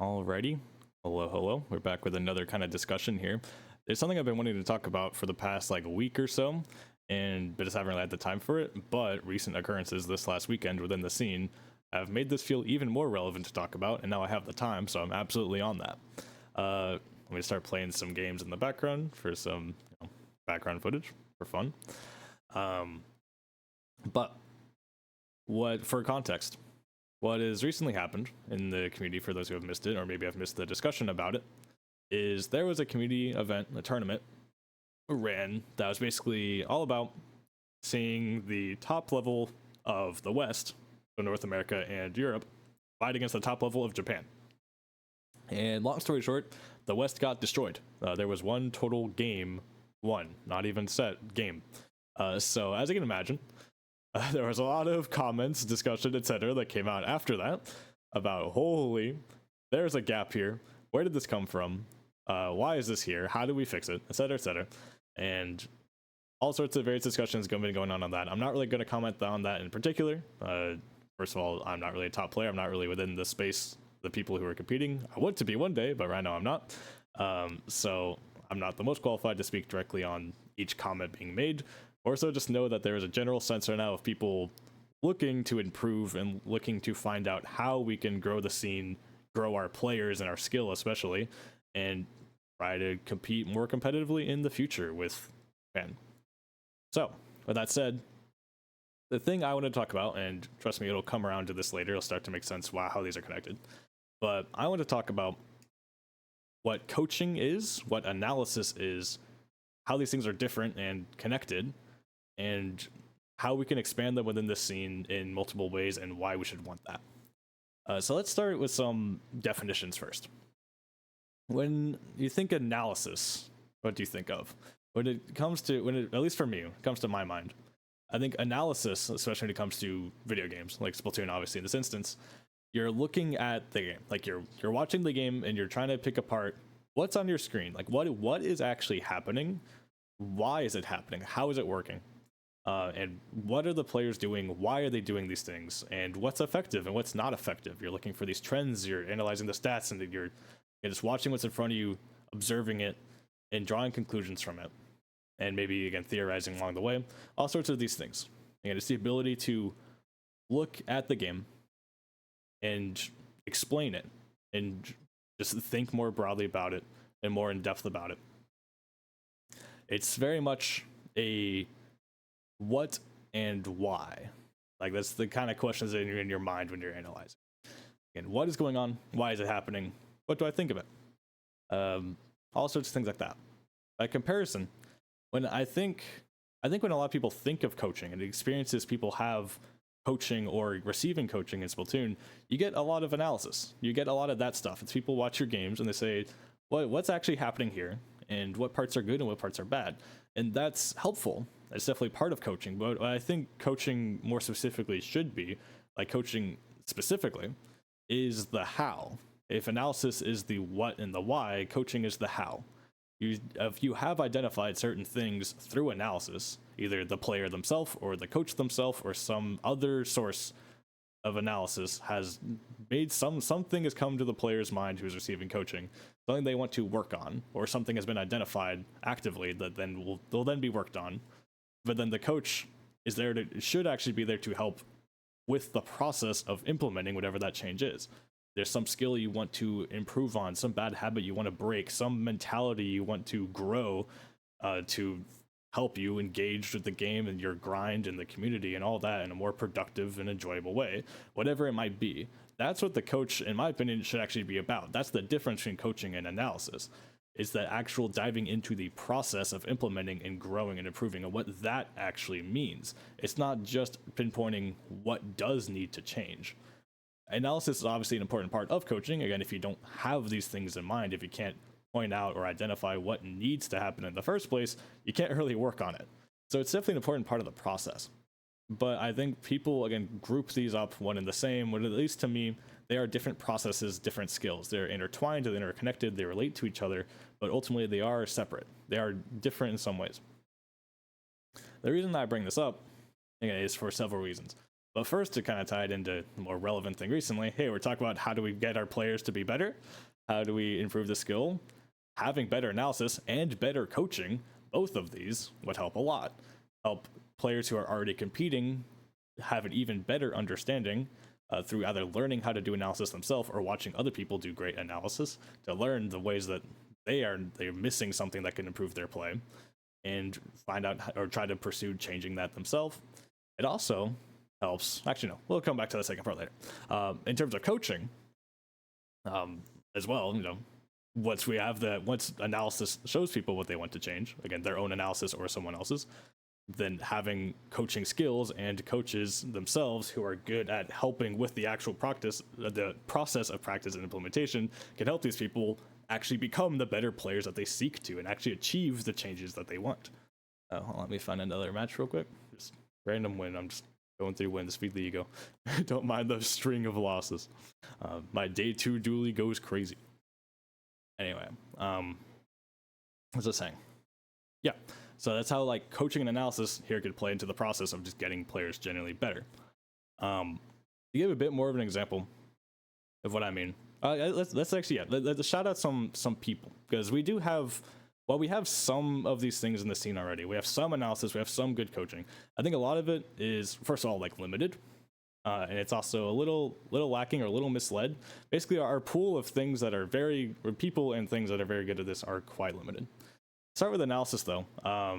Alrighty. Hello. We're back with another kind of discussion here. There's something I've been wanting to talk about for the past like week or so, but just haven't really had the time for it. But recent occurrences this last weekend within the scene have made this feel even more relevant to talk about, and now I have the time, so I'm absolutely on that. I'm going to start playing some games in the background for some background footage for fun. But for context, what has recently happened in the community, for those who have missed it, or maybe have missed the discussion about it, is there was a community event, a tournament, ran that was basically all about seeing the top level of the West, so North America and Europe, fight against the top level of Japan. And long story short, the West got destroyed. There was one total game won, not even set game. So as you can imagine, there was a lot of comments, discussion, etc. that came out after that about, holy, there's a gap here. Where did this come from? Why is this here? How do we fix it? Etc. etc. And all sorts of various discussions going on that. I'm not really going to comment on that in particular. First of all, I'm not really a top player. I'm not really within the space, the people who are competing. I want to be one day, but right now I'm not. So I'm not the most qualified to speak directly on each comment being made. Also, just know that there is a general sense right now of people looking to improve and looking to find out how we can grow the scene, grow our players and our skill especially, and try to compete more competitively in the future with Japan. So, with that said, the thing I want to talk about, and trust me, it'll come around to this later, it'll start to make sense how these are connected, but I want to talk about what coaching is, what analysis is, how these things are different and connected, and how we can expand them within this scene in multiple ways and why we should want that. So let's start with some definitions first. When you think analysis, what do you think of? At least for me, when it comes to my mind, I think analysis, especially when it comes to video games, like Splatoon, obviously in this instance, you're looking at the game, like you're watching the game and you're trying to pick apart what's on your screen, like what is actually happening, why is it happening, how is it working? And what are the players doing? Why are they doing these things? And what's effective and what's not effective? You're looking for these trends. You're analyzing the stats, and you're just watching what's in front of you, observing it, and drawing conclusions from it. And maybe, again, theorizing along the way. All sorts of these things. And it's the ability to look at the game and explain it and just think more broadly about it and more in depth about it. It's very much a what and why. Like, that's the kind of questions that are in your mind when you're analyzing. And what is going on? Why is it happening? What do I think of it? All sorts of things like that. By comparison, when I think when a lot of people think of coaching and the experiences people have coaching or receiving coaching in Splatoon, you get a lot of analysis. You get a lot of that stuff. It's people watch your games and they say, what's actually happening here? And what parts are good and what parts are bad? And that's helpful. That's definitely part of coaching. But what I think coaching more specifically should be, like coaching specifically, is the how. If analysis is the what and the why, coaching is the how. If you have identified certain things through analysis, either the player themselves or the coach themselves or some other source of analysis has made something has come to the player's mind who's receiving coaching, something they want to work on, or something has been identified actively that will then be worked on. But then the coach is should actually be there to help with the process of implementing whatever that change is. There's some skill you want to improve on, some bad habit you want to break, some mentality you want to grow to help you engage with the game and your grind and the community and all that in a more productive and enjoyable way, whatever it might be. That's what the coach, in my opinion, should actually be about. That's the difference between coaching and analysis. Is the actual diving into the process of implementing and growing and improving and what that actually means. It's not just pinpointing what does need to change. Analysis is obviously an important part of coaching. Again, if you don't have these things in mind, if you can't point out or identify what needs to happen in the first place, you can't really work on it. So it's definitely an important part of the process. But I think people, again, group these up one and the same, when at least to me, they are different processes, different skills. They're intertwined, they're interconnected, they relate to each other, but ultimately they are separate. They are different in some ways. The reason that I bring this up, again, is for several reasons. But first, to kind of tie it into the more relevant thing recently, hey, we're talking about how do we get our players to be better? How do we improve the skill? Having better analysis and better coaching, both of these would help a lot. Help players who are already competing have an even better understanding through either learning how to do analysis themselves or watching other people do great analysis to learn the ways that they're missing something that can improve their play and find out or try to pursue changing that themselves. It also helps. Actually, no, we'll come back to the second part later. In terms of coaching, as well, once analysis shows people what they want to change, again, their own analysis or someone else's, then having coaching skills and coaches themselves who are good at helping with the actual practice, the process of practice and implementation, can help these people actually become the better players that they seek to and actually achieve the changes that they want. Hold on, let me find another match real quick. Just random win. I'm just going through wins, feed the ego. Don't mind the string of losses. My day 2 dually goes crazy. Anyway, what's I saying? Yeah, so that's how like coaching and analysis here could play into the process of just getting players generally better. To give a bit more of an example of what I mean, let's actually let's shout out some people, because we do have, well, we have some of these things in the scene already. We have some analysis, we have some good coaching. I think a lot of it is, first of all, like limited, and it's also a little lacking or a little misled. Basically, our pool of things that are people and things that are very good at this are quite limited. Start with analysis though. I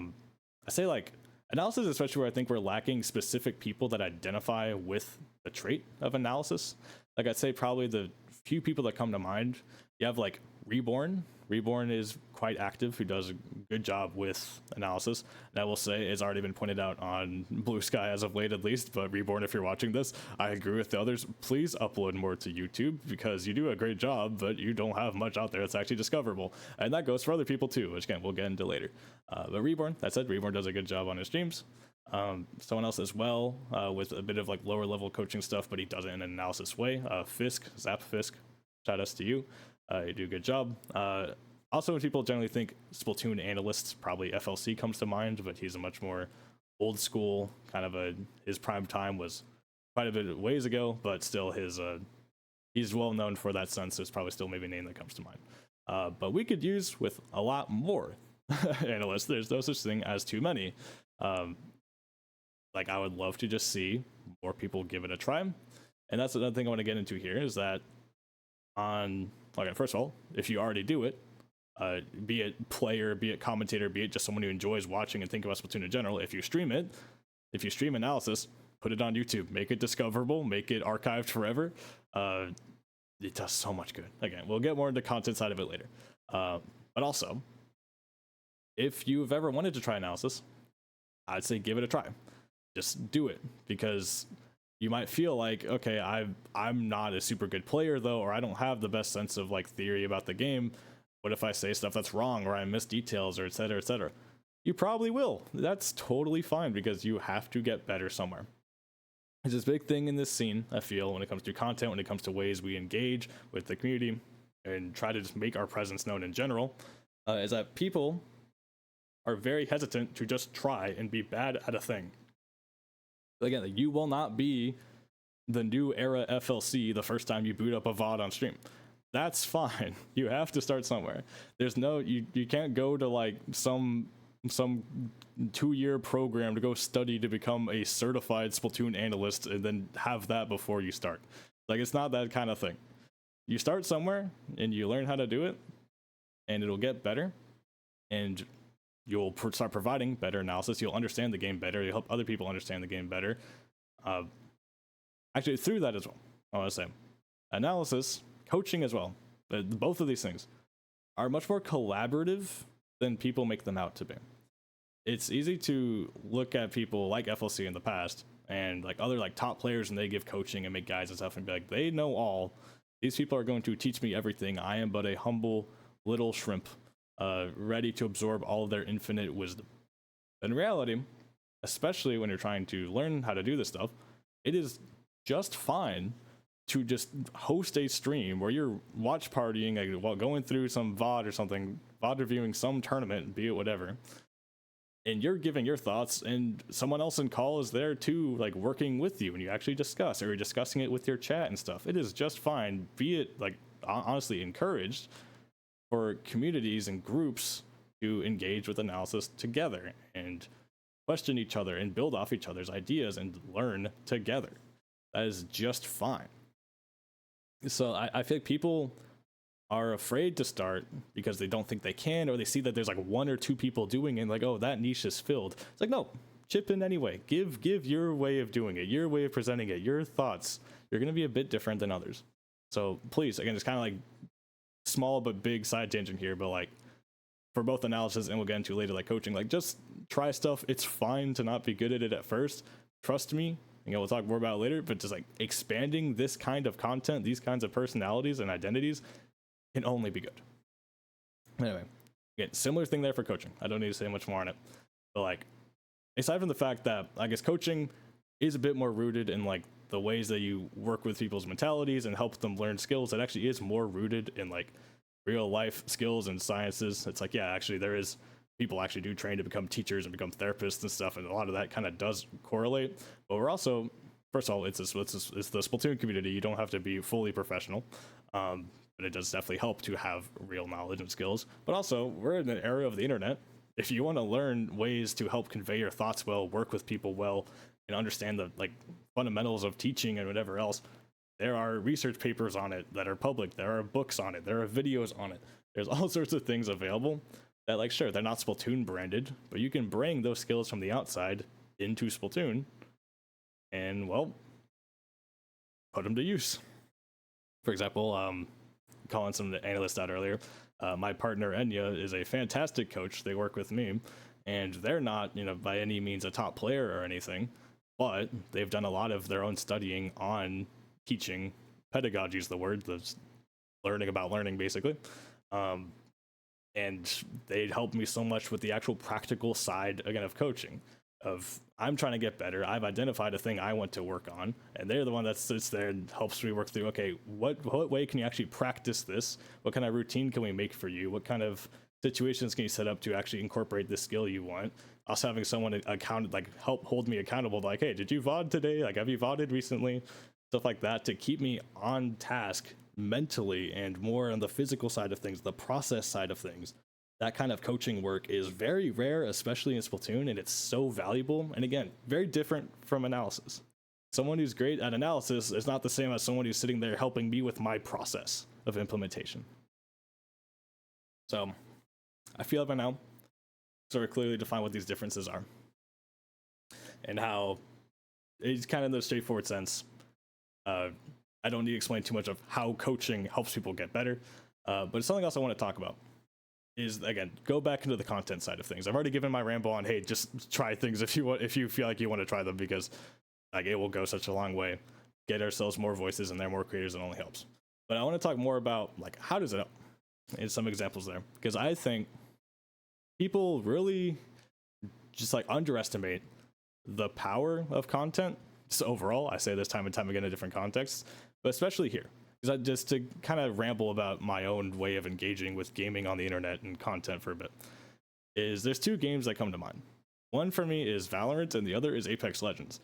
say like analysis, especially where I think we're lacking specific people that identify with the trait of analysis. Like I'd say probably the few people that come to mind, you have like Reborn. Reborn is quite active, who does a good job with analysis. And I will say, it's already been pointed out on Blue Sky as of late at least, but Reborn, if you're watching this, I agree with the others. Please upload more to YouTube, because you do a great job, but you don't have much out there that's actually discoverable. And that goes for other people too, which again, we'll get into later. But Reborn, that said, Reborn does a good job on his streams. Someone else as well, with a bit of like lower level coaching stuff, but he does it in an analysis way. Fisk, Zap Fisk, shout outs to you. You do a good job. Also, when people generally think Splatoon Analysts, probably FLC comes to mind, but he's a much more old school kind of his prime time was quite a bit of ways ago, but still he's well known for that sense. There's probably still maybe a name that comes to mind. But we could use with a lot more analysts. There's no such thing as too many. Like I would love to just see more people give it a try. And that's another thing I want to get into here is that first of all, if you already do it, be it player, be it commentator, be it just someone who enjoys watching and think about Splatoon in general, if you stream analysis, put it on YouTube, make it discoverable, make it archived forever. It does so much good. Again, we'll get more into the content side of it later. But also, if you've ever wanted to try analysis, I'd say give it a try. Just do it, because you might feel like, okay, I'm not a super good player though, or I don't have the best sense of like theory about the game. What if I say stuff that's wrong, or I miss details, or etc., etc.? You probably will. That's totally fine, because you have to get better somewhere. It's this big thing in this scene, I feel, when it comes to content, when it comes to ways we engage with the community and try to just make our presence known in general, is that people are very hesitant to just try and be bad at a thing. Again, you will not be the new era FLC the first time you boot up a VOD on stream. That's fine. You have to start somewhere. There's no, you can't go to like some 2-year program to go study to become a certified Splatoon analyst and then have that before you start. Like, it's not that kind of thing. You start somewhere and you learn how to do it, and it'll get better, and you'll start providing better analysis. You'll understand the game better. You'll help other people understand the game better. Actually, through that as well, I want to say analysis, coaching as well. Both of these things are much more collaborative than people make them out to be. It's easy to look at people like FLC in the past and like other like top players, and they give coaching and make guides and stuff and be like, they know all. These people are going to teach me everything. I am but a humble little shrimp, ready to absorb all of their infinite wisdom. In reality, especially when you're trying to learn how to do this stuff, it is just fine to just host a stream where you're watch partying while going through some VOD or something, VOD reviewing some tournament, be it whatever, and you're giving your thoughts, and someone else in call is there too, like working with you, and you actually discuss, or you're discussing it with your chat and stuff. It is just fine. Be it like honestly encouraged for communities and groups to engage with analysis together and question each other and build off each other's ideas and learn together. That is just fine. So I feel like people are afraid to start because they don't think they can, or they see that there's like one or two people doing it and like, oh, that niche is filled. It's like, no, chip in anyway. Give your way of doing it, your way of presenting it, your thoughts. You're going to be a bit different than others. So please, again, it's kind of like small but big side tangent here, but like for both analysis and we'll get into later, like coaching, like just try stuff. It's fine to not be good at it at first. Trust me. We'll talk more about it later, but just like expanding this kind of content, these kinds of personalities and identities can only be good. Anyway, again, similar thing there for coaching. I don't need to say much more on it, but like, aside from the fact that I guess coaching is a bit more rooted in like the ways that you work with people's mentalities and help them learn skills, it actually is more rooted in like real life skills and sciences. It's like, yeah, actually there is people actually do train to become teachers and become therapists and stuff, and a lot of that kind of does correlate. But we're also, first of all, it's the Splatoon community. You don't have to be fully professional, but it does definitely help to have real knowledge and skills. But also, we're in an era of the internet. If you want to learn ways to help convey your thoughts well, work with people well, and understand the like fundamentals of teaching and whatever else, there are research papers on it that are public. There are books on it. There are videos on it. There's all sorts of things available that, like, sure, they're not Splatoon branded, but you can bring those skills from the outside into Splatoon and, well, put them to use. For example, calling some analysts out earlier, my partner Enya is a fantastic coach. They work with me, and they're not, by any means a top player or anything, but they've done a lot of their own studying on teaching. Pedagogy is the word, that's learning about learning, basically. And they helped me so much with the actual practical side, again, of coaching. Of I'm trying to get better. I've identified a thing I want to work on, and they're the one that sits there and helps me work through, okay, what way can you actually practice this? What kind of routine can we make for you? What kind of situations can you set up to actually incorporate this skill you want? Also having someone help hold me accountable, like, hey, did you VOD today? Like, have you VODed recently? Stuff like that to keep me on task mentally and more on the physical side of things, the process side of things. That kind of coaching work is very rare, especially in Splatoon, and it's so valuable. And again, very different from analysis. Someone who's great at analysis is not the same as someone who's sitting there helping me with my process of implementation. So I feel like by now, sort of clearly define what these differences are and how it's kind of in the straightforward sense. I don't need to explain too much of how coaching helps people get better, but it's something else I want to talk about is, again, go back into the content side of things. I've already given my ramble on, hey, just try things if you feel like you want to try them, because like it will go such a long way. Get ourselves more voices and there more creators, it only helps. But I want to talk more about like how does it help, and some examples there, because I think people really just like underestimate the power of content. Just overall, I say this time and time again in different contexts, but especially here, because just to kind of ramble about my own way of engaging with gaming on the internet and content for a bit, is there's two games that come to mind. One for me is Valorant, and the other is Apex Legends.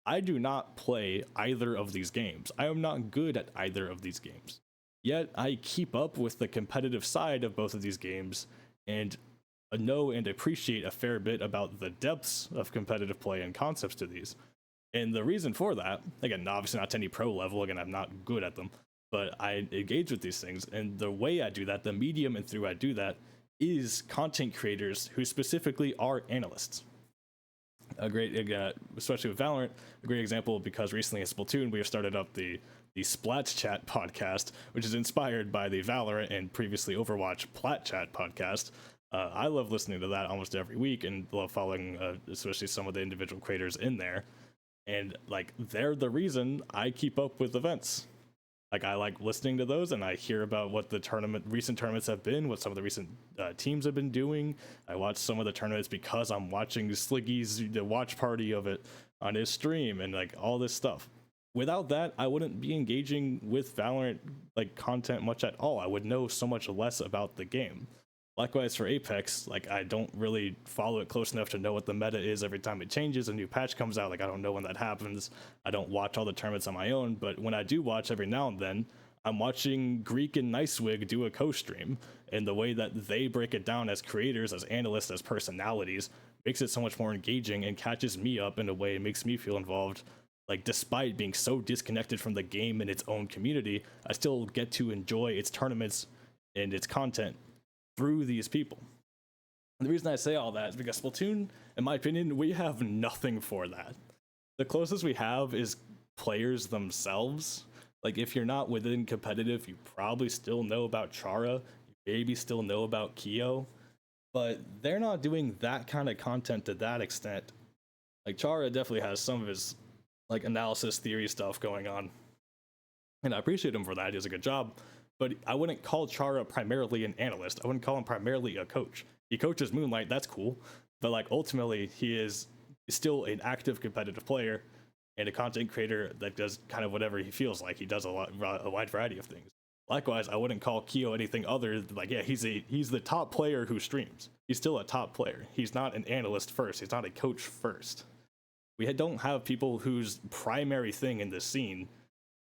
I do not play either of these games. I am not good at either of these games. Yet I keep up with the competitive side of both of these games and know and appreciate a fair bit about the depths of competitive play and concepts to these. And the reason for that, again, obviously not to any pro level, again, I'm not good at them, but I engage with these things. And the way I do that, the medium and through I do that, is content creators who specifically are analysts. A great, especially with Valorant, a great example, because recently in Splatoon, we have started up the Splat Chat podcast, which is inspired by the Valorant and previously Overwatch Plat Chat podcast. I love listening to that almost every week and love following, especially some of the individual creators in there. And like, they're the reason I keep up with events. Like, I like listening to those, and I hear about what the recent tournaments have been, what some of the recent teams have been doing. I watch some of the tournaments because I'm watching Sliggy's the watch party of it on his stream and like all this stuff. Without that, I wouldn't be engaging with Valorant like content much at all. I would know so much less about the game. Likewise for Apex, like I don't really follow it close enough to know what the meta is every time it changes, a new patch comes out. Like I don't know when that happens. I don't watch all the tournaments on my own, but when I do watch every now and then, I'm watching Greek and Nicewig do a co-stream, and the way that they break it down as creators, as analysts, as personalities, makes it so much more engaging and catches me up in a way it makes me feel involved. Like despite being so disconnected from the game and its own community, I still get to enjoy its tournaments and its content through these people. And the reason I say all that is because Splatoon, in my opinion, we have nothing for that. The closest we have is players themselves. Like if you're not within competitive, you probably still know about Chara, you maybe still know about Kyo, but they're not doing that kind of content to that extent. Like Chara definitely has some of his like analysis theory stuff going on, and I appreciate him for that. He does a good job. But I wouldn't call Chara primarily an analyst. I wouldn't call him primarily a coach. He coaches Moonlight, that's cool. But like ultimately, he is still an active competitive player and a content creator that does kind of whatever he feels like. He does a wide variety of things. Likewise, I wouldn't call Kyo anything other than like, yeah, he's the top player who streams. He's still a top player. He's not an analyst first. He's not a coach first. We don't have people whose primary thing in this scene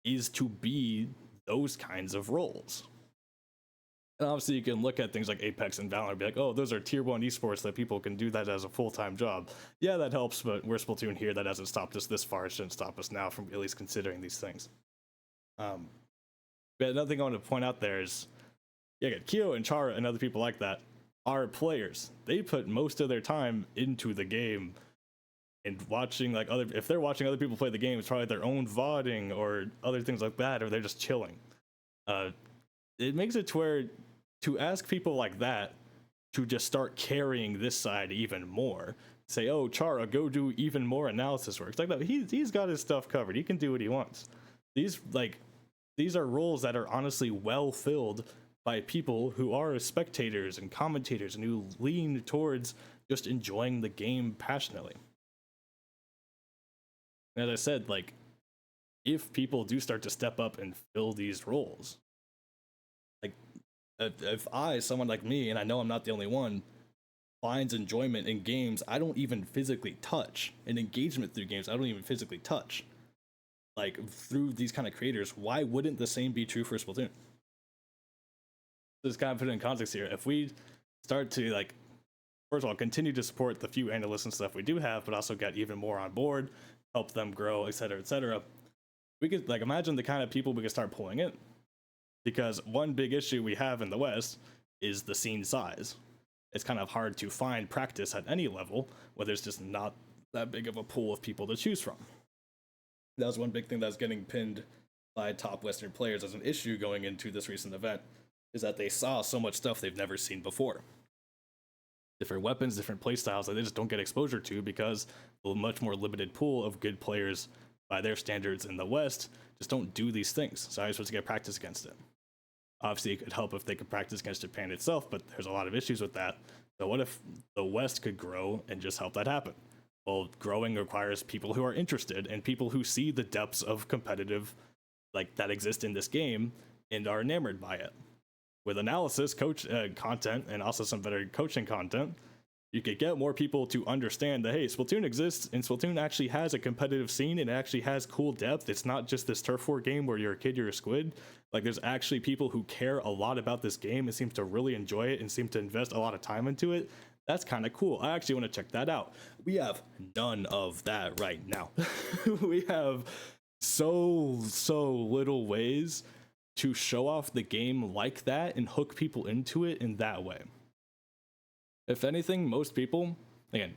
is to be those kinds of roles. And obviously you can look at things like Apex and Valorant and be like, oh, those are tier 1 esports that people can do that as a full-time job. Yeah, that helps, but we're Splatoon here. That hasn't stopped us this far. It shouldn't stop us now from at least considering these things. But another thing I want to point out there is, yeah, Kyo and Chara and other people like that are players. They put most of their time into the game and watching like if they're watching other people play the game, it's probably their own VODing or other things like that, or they're just chilling. It makes it to where to ask people like that to just start carrying this side even more, say, oh, Chara, go do even more analysis work. It's like that. He's got his stuff covered. He can do what he wants. These are roles that are honestly well filled by people who are spectators and commentators and who lean towards just enjoying the game passionately. And as I said, like, if people do start to step up and fill these roles, like, if someone like me, and I know I'm not the only one, finds enjoyment in games I don't even physically touch, and engagement through games I don't even physically touch, like, through these kind of creators, why wouldn't the same be true for Splatoon? Just kind of put it in context here. If we start to, like, first of all, continue to support the few analysts and stuff we do have, but also get even more on board, help them grow, etc., we could, like, imagine the kind of people we could start pulling in. Because one big issue we have in the West is the scene size. It's kind of hard to find practice at any level where there's just not that big of a pool of people to choose from. That was one big thing that's getting pinned by top Western players as an issue going into this recent event, is that they saw so much stuff they've never seen before. Different weapons, different playstyles that they just don't get exposure to because a much more limited pool of good players by their standards in the West just don't do these things. So I'm supposed to get practice against it. Obviously, it could help if they could practice against Japan itself, but there's a lot of issues with that. So what if the West could grow and just help that happen? Well, growing requires people who are interested and people who see the depths of competitive, like, that exist in this game and are enamored by it. With analysis, content, and also some better coaching content, you could get more people to understand that, hey, Splatoon exists, and Splatoon actually has a competitive scene, and it actually has cool depth. It's not just this turf war game where you're a kid, you're a squid. Like, there's actually people who care a lot about this game and seem to really enjoy it and seem to invest a lot of time into it. That's kind of cool. I actually want to check that out. We have none of that right now. We have so little ways to show off the game like that and hook people into it in that way. If anything, most people, again,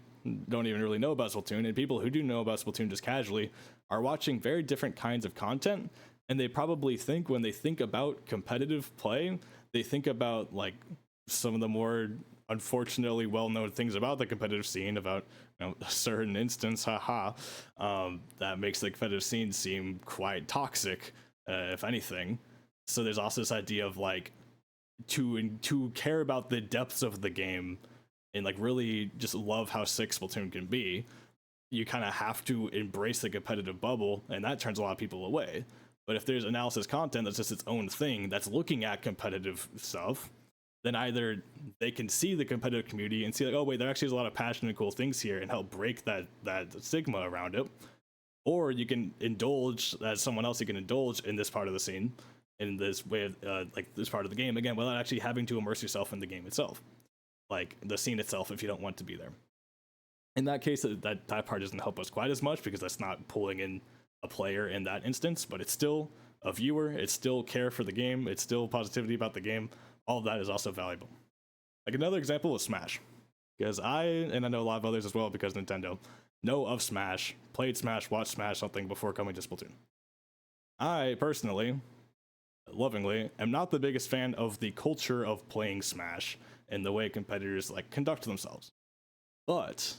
don't even really know about Splatoon, and people who do know about Splatoon just casually are watching very different kinds of content, and they probably think, when they think about competitive play, they think about, like, some of the more unfortunately well-known things about the competitive scene, about, you know, a certain instance, that makes the competitive scene seem quite toxic, if anything. So there's also this idea of, like, to care about the depths of the game and, like, really just love how sick Splatoon can be, you kind of have to embrace the competitive bubble, and that turns a lot of people away. But if there's analysis content that's just its own thing, that's looking at competitive stuff, then either they can see the competitive community and see like, oh wait, there actually is a lot of passion and cool things here, and help break that stigma around it, or you can indulge as someone else. You can indulge in this part of the scene, in this way of like this part of the game again, without actually having to immerse yourself in the game itself, like the scene itself, if you don't want to be there. In that case, that part doesn't help us quite as much because that's not pulling in a player in that instance, but it's still a viewer, it's still care for the game, it's still positivity about the game. All of that is also valuable. Like another example is Smash, because and I know a lot of others as well, because Nintendo know of Smash, played Smash, watched Smash something before coming to Splatoon. I personally, lovingly, am not the biggest fan of the culture of playing Smash and the way competitors like conduct themselves, but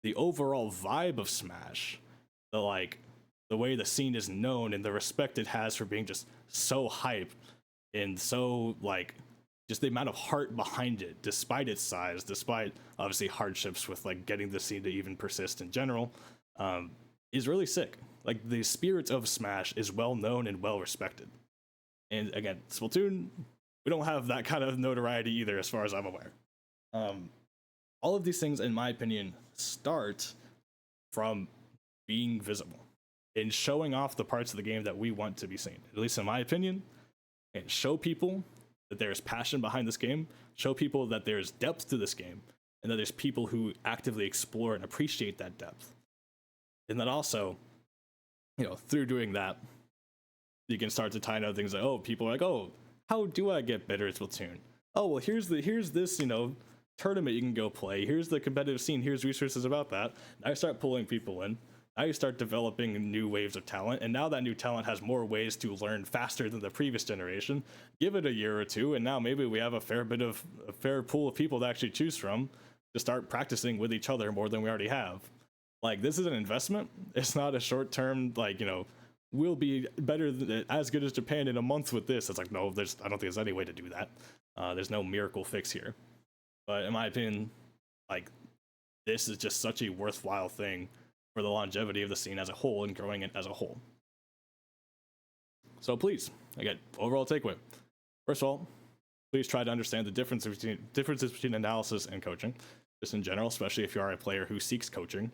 the overall vibe of Smash, the way the scene is known and the respect it has for being just so hype and so like just the amount of heart behind it, despite its size, despite obviously hardships with like getting the scene to even persist in general, is really sick. Like the spirit of Smash is well known and well respected. And again, Splatoon, we don't have that kind of notoriety either, as far as I'm aware. All of these things, in my opinion, start from being visible and showing off the parts of the game that we want to be seen, at least in my opinion, and show people that there's passion behind this game, show people that there's depth to this game, and that there's people who actively explore and appreciate that depth. And then also, through doing that, you can start to tie into things like, oh, people are like, oh, how do I get better at Splatoon? Oh, well, here's this, tournament you can go play. Here's the competitive scene. Here's resources about that. I start pulling people in. I start developing new waves of talent, and now that new talent has more ways to learn faster than the previous generation. Give it a year or two, and now maybe we have a fair pool of people to actually choose from to start practicing with each other more than we already have. Like, this is an investment. It's not a short-term, we'll be as good as Japan in a month with this. It's like, no, I don't think there's any way to do that. There's no miracle fix here. But in my opinion, this is just such a worthwhile thing for the longevity of the scene as a whole and growing it as a whole. So please, again, overall takeaway. First of all, please try to understand the differences between analysis and coaching, just in general, especially if you are a player who seeks coaching.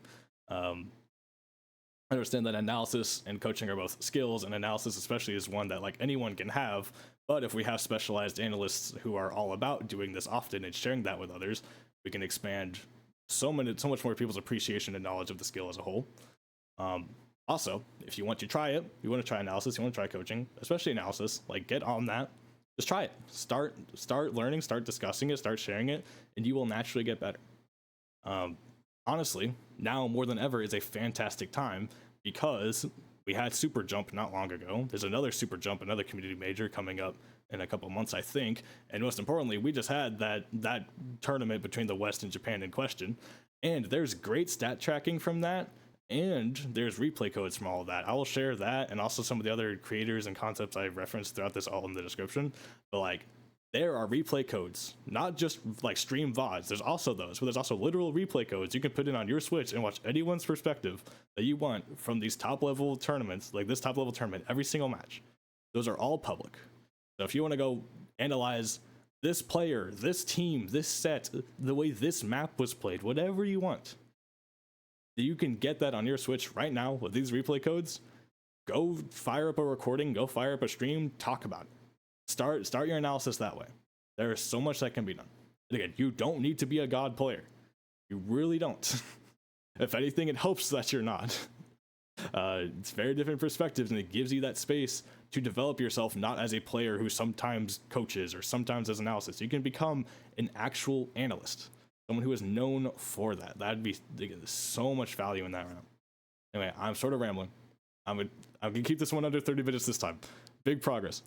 Understand that analysis and coaching are both skills, and analysis especially is one that anyone can have. But if we have specialized analysts who are all about doing this often and sharing that with others, we can expand so much more people's appreciation and knowledge of the skill as a whole. Also, if you want to try it, you want to try analysis, you want to try coaching, especially analysis, get on that. Just try it. Start learning, start discussing it, start sharing it, and you will naturally get better. Honestly, now more than ever is a fantastic time because we had Super Jump not long ago. There's another Super Jump, another community major coming up in a couple months, I think. And most importantly, we just had that tournament between the West and Japan in question. And there's great stat tracking from that. And there's replay codes from all of that. I will share that and also some of the other creators and concepts I've referenced throughout this all in the description. But there are replay codes, not just stream VODs. There's also those, but there's also literal replay codes you can put in on your Switch and watch anyone's perspective that you want from these top level tournaments, like this top level tournament, every single match. Those are all public. So if you want to go analyze this player, this team, this set, the way this map was played, whatever you want, you can get that on your Switch right now with these replay codes. Go fire up a recording, go fire up a stream, talk about it. Start your analysis that way. There is so much that can be done. And again, you don't need to be a god player. You really don't. If anything, it helps that you're not. It's very different perspectives, and it gives you that space to develop yourself, not as a player who sometimes coaches or sometimes does analysis. You can become an actual analyst, someone who is known for that. That'd be so much value in that round. Anyway, I'm sort of rambling. I'm gonna keep this one under 30 minutes this time. Big progress.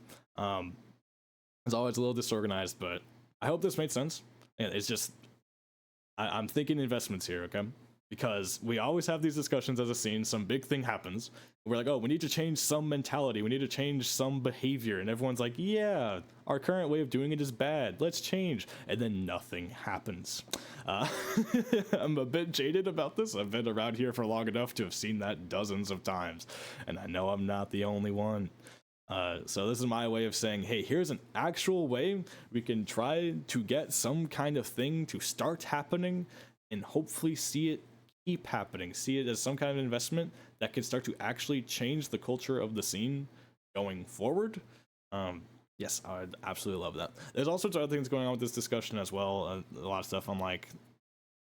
It's always a little disorganized, but I hope this made sense. And it's just, I'm thinking investments here, okay? Because we always have these discussions as a scene, some big thing happens. We're like, oh, we need to change some mentality. We need to change some behavior. And everyone's like, yeah, our current way of doing it is bad. Let's change. And then nothing happens. I'm a bit jaded about this. I've been around here for long enough to have seen that dozens of times. And I know I'm not the only one. So this is my way of saying, hey, here's an actual way we can try to get some kind of thing to start happening and hopefully see it keep happening, see it as some kind of investment that can start to actually change the culture of the scene going forward. Yes, I would absolutely love that. There's all sorts of other things going on with this discussion as well. A lot of stuff on like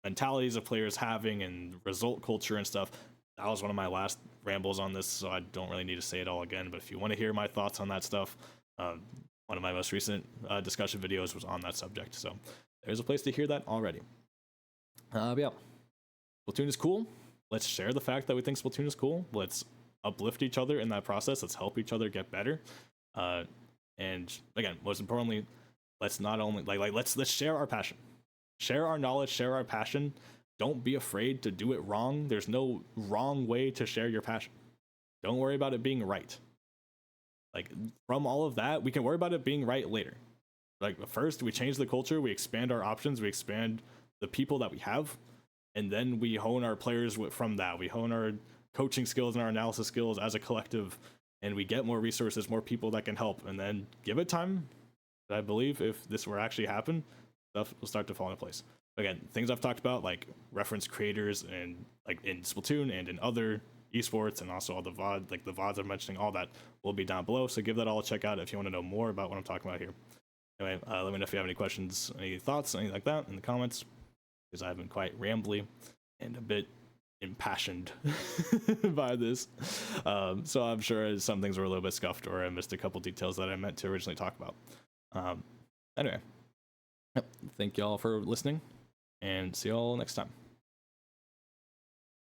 mentalities of players having and result culture and stuff. That was one of my last rambles on this, so I don't really need to say it all again. But if you want to hear my thoughts on that stuff, one of my most recent discussion videos was on that subject. So there's a place to hear that already. But yeah, Splatoon is cool. Let's share the fact that we think Splatoon is cool. Let's uplift each other in that process. Let's help each other get better. And again, most importantly, let's not only let's share our passion, share our knowledge, share our passion. Don't be afraid to do it wrong. There's no wrong way to share your passion. Don't worry about it being right. Like, from all of that, we can worry about it being right later. Like, first, we change the culture, we expand our options, we expand the people that we have, and then we hone our players from that. We hone our coaching skills and our analysis skills as a collective, and we get more resources, more people that can help, and then give it time. I believe if this were actually happen, stuff will start to fall into place. Again, things I've talked about, like reference creators and like in Splatoon and in other esports, and also all the VOD, like the VODs I'm mentioning, all that will be down below. So give that all a check out if you want to know more about what I'm talking about here. Anyway, let me know if you have any questions, any thoughts, anything like that in the comments, because I've been quite rambly and a bit impassioned by this. So I'm sure some things were a little bit scuffed, or I missed a couple details that I meant to originally talk about. Anyway, thank you all for listening, and see you all next time.